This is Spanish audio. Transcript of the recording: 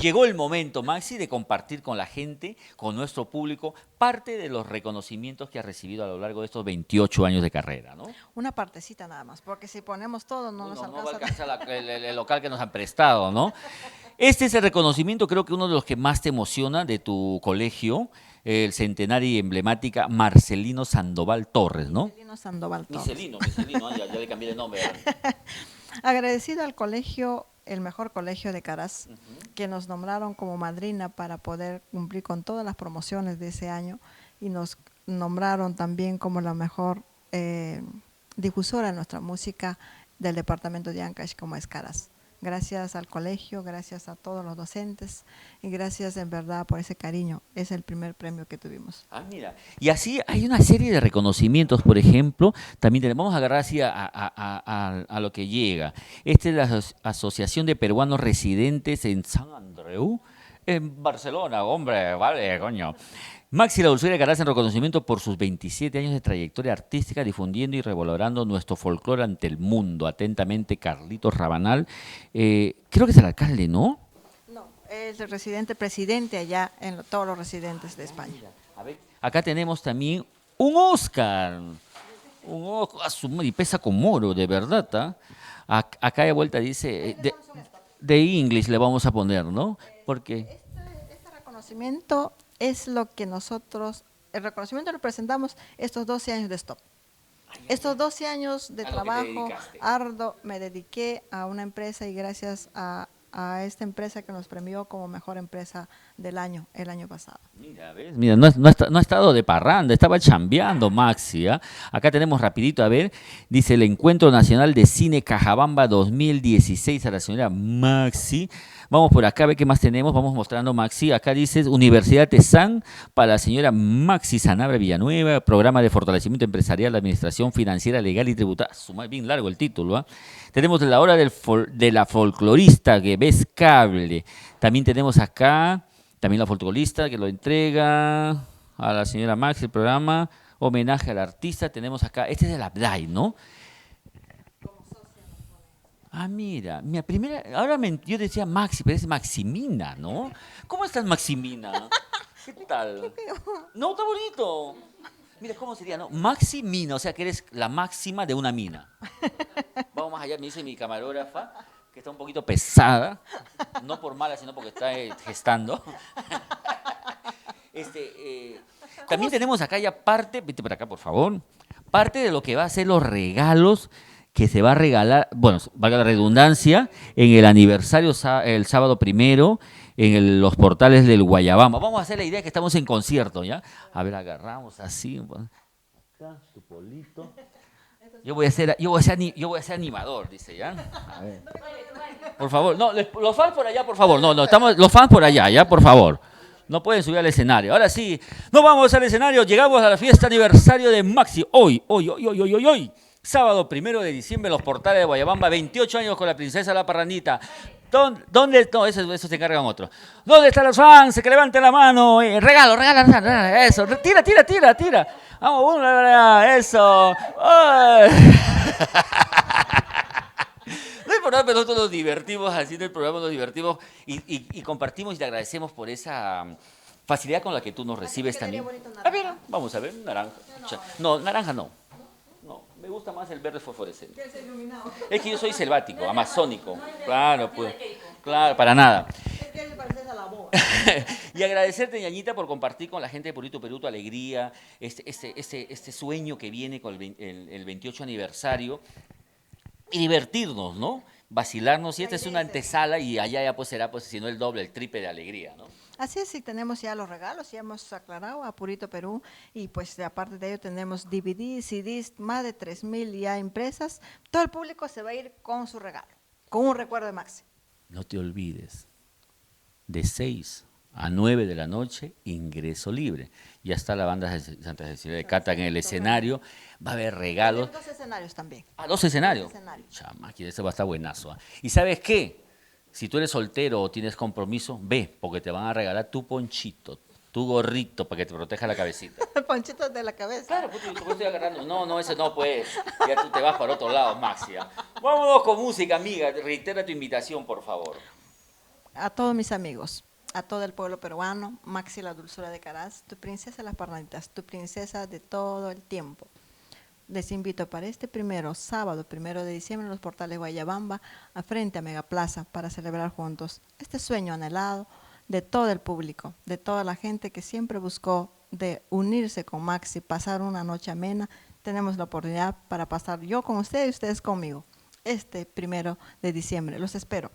llegó el momento, Maxi, de compartir con la gente, con nuestro público, parte de los reconocimientos que ha recibido a lo largo de estos 28 años de carrera, ¿no? Una partecita nada más, porque si ponemos todo no nos No va a alcanza. alcanzar el local que nos han prestado, ¿no? Este es el reconocimiento, creo que uno de los que más te emociona de tu colegio, el centenario y emblemática Marcelino Sandoval Torres, ¿no? Marcelino Sandoval Torres. Micelino, ya le cambié de nombre. Agradecido al colegio, el mejor colegio de Caraz, que nos nombraron como madrina para poder cumplir con todas las promociones de ese año y nos nombraron también como la mejor difusora de nuestra música del departamento de Ancash, como es Caraz. Gracias al colegio, gracias a todos los docentes y gracias en verdad por ese cariño. Es el primer premio que tuvimos. Ah, mira. Y así hay una serie de reconocimientos, por ejemplo, también vamos a agarrar así a lo que llega. Esta es la Asociación de Peruanos Residentes en San Andreu, en Barcelona, hombre, vale, coño. Maxi La Dulzura de Caraz en reconocimiento por sus 27 años de trayectoria artística difundiendo y revalorando nuestro folclore ante el mundo. Atentamente, Carlitos Rabanal. Creo que es el alcalde, ¿no? No, es el presidente allá en todos los residentes de España. A ver, acá tenemos también un Oscar. Y pesa como oro, de verdad. Acá de vuelta dice, de English le vamos a poner, ¿no? Porque Este reconocimiento es lo que el reconocimiento lo presentamos estos 12 años de Stop. Estos 12 años de trabajo arduo me dediqué a una empresa y gracias a esta empresa que nos premió como mejor empresa del año, el año pasado. Mira, ¿ves? Mira, no ha estado de parranda, estaba chambeando Maxi. Acá tenemos rapidito, a ver, dice el Encuentro Nacional de Cine Cajabamba 2016 a la señora Maxi. Vamos por acá a ver qué más tenemos, vamos mostrando Maxi. Acá dice Universidad TESAN para la señora Maxi Sanabria Villanueva, Programa de Fortalecimiento Empresarial, Administración Financiera, Legal y Tributaria. Bien largo el título, Tenemos la hora de la folclorista que ves cable. También tenemos acá, también la folclorista que lo entrega a la señora Maxi, el programa, homenaje al artista. Tenemos acá, este es de la Blay, ¿no? Ah, mira, ahora yo decía Maxi, pero es Maximina, ¿no? ¿Cómo estás, Maximina? ¿Qué tal? No, está bonito. Mira, ¿cómo sería, no? Maximina, o sea que eres la máxima de una mina. Vamos más allá, me dice mi camarógrafa, que está un poquito pesada, no por mala, sino porque está gestando. También tenemos acá ya parte, vete para acá, por favor, parte de lo que va a ser los regalos que se va a regalar, bueno, valga la redundancia, en el aniversario el sábado 1 en los portales del Guayabamba. Vamos a hacer la idea que estamos en concierto, ¿ya? A ver, agarramos así, acá, tu polito. Yo voy a ser animador, dice, ¿ya? A ver. Por favor, no, los fans por allá, por favor. No, estamos los fans por allá, ¿ya? Por favor. No pueden subir al escenario. Ahora sí, nos vamos al escenario, llegamos a la fiesta aniversario de Maxi. Hoy. Sábado 1 de diciembre, los portales de Guayabamba, 28 años con la princesa La Parrandita. ¿Dónde? No, eso se encargan otros. ¿Dónde están los fans? Que levanten la mano. Regala. Eso. Tira. Vamos, eso. No es por nada, pero nosotros nos divertimos haciendo el programa, nos divertimos y compartimos y te agradecemos por esa facilidad con la que tú nos recibes también. A ver, vamos a ver, naranja. No, naranja no. Me gusta más el verde fosforescente. Es que yo soy selvático, amazónico. Claro, pues. Claro, para nada. Y agradecerte, ñañita, por compartir con la gente de Purito Perú tu alegría, este sueño que viene con el 28 aniversario y divertirnos, ¿no? Vacilarnos. Y esta es una antesala y allá ya pues será, pues, si no el doble, el triple de alegría, ¿no? Así es, y tenemos ya los regalos, ya hemos aclarado a Purito Perú y pues aparte de ello tenemos DVDs, CDs, más de 3,000 ya impresas. Todo el público se va a ir con su regalo, con un recuerdo de Maxi. No te olvides, de 6 a 9 de la noche, ingreso libre. Ya está la banda de Santa Cecilia de Cata en el escenario, va a haber regalos. Tenemos 2 escenarios también. Ah, 2 escenarios. Chama, eso va a estar buenazo. ¿Y sabes qué? Si tú eres soltero o tienes compromiso, ve, porque te van a regalar tu ponchito, tu gorrito para que te proteja la cabecita. El ponchito de la cabeza. Claro, pues yo estoy agarrando. No, ese no, pues. Ya tú te vas para otro lado, Maxia. Vámonos con música, amiga. Reitera tu invitación, por favor. A todos mis amigos, a todo el pueblo peruano, Maxi la dulzura de Caraz, tu princesa de las parnaditas, tu princesa de todo el tiempo. Les invito para este sábado 1 de diciembre, en los portales Guayabamba, a frente a Megaplaza, para celebrar juntos este sueño anhelado de todo el público, de toda la gente que siempre buscó de unirse con Maxi, pasar una noche amena. Tenemos la oportunidad para pasar yo con ustedes y ustedes conmigo este 1 de diciembre. Los espero.